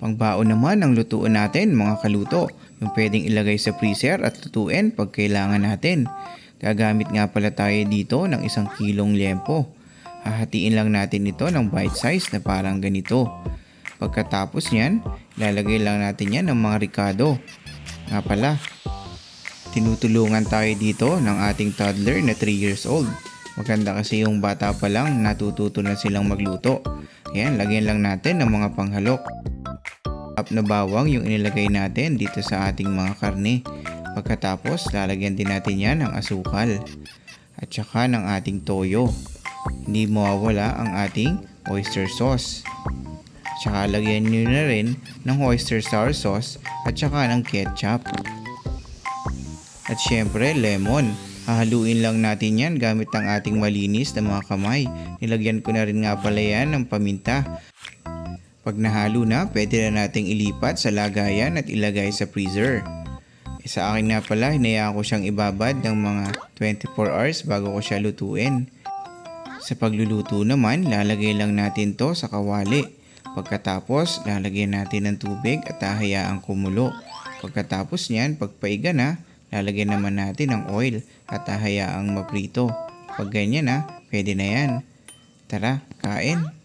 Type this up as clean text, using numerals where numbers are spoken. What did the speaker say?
Pangbaon naman ang lutuan natin mga kaluto, yung pwedeng ilagay sa freezer at lutuin pag kailangan natin. Gagamit nga pala tayo dito ng 1 kilong liempo. Hahatiin lang natin ito ng bite size na parang ganito. Pagkatapos niyan, ilalagay lang natin yan ng mga ricado. Nga pala, tinutulungan tayo dito ng ating toddler na 3 years old. Maganda kasi yung bata pa lang natututo na silang magluto. Ayan, lagyan lang natin ng mga panghalok. Na bawang yung inilagay natin dito sa ating mga karne. Pagkatapos, lalagyan din natin yan ng asukal at saka ng ating toyo. Hindi mawawala ang ating oyster sauce. Tsaka lagyan nyo na rin ng oyster sour sauce at saka ng ketchup. At syempre, lemon. Hahaluin lang natin yan gamit ang ating malinis na mga kamay. Nilagyan ko na rin nga pala yan ng paminta. Pag nahalo na, pwede na nating ilipat sa lagayan at ilagay sa freezer. Sa akin nga pala, hinayaan ko siyang ibabad ng mga 24 hours bago ko siya lutuin. Sa pagluluto naman, lalagay lang natin to sa kawali. Pagkatapos, lalagyan natin ng tubig at hahayaang kumulo. Pagkatapos niyan, pagpaiga na, lalagyan naman natin ng oil at hahayaang maprito. Pag ganyan na, pwede na yan. Tara, kain!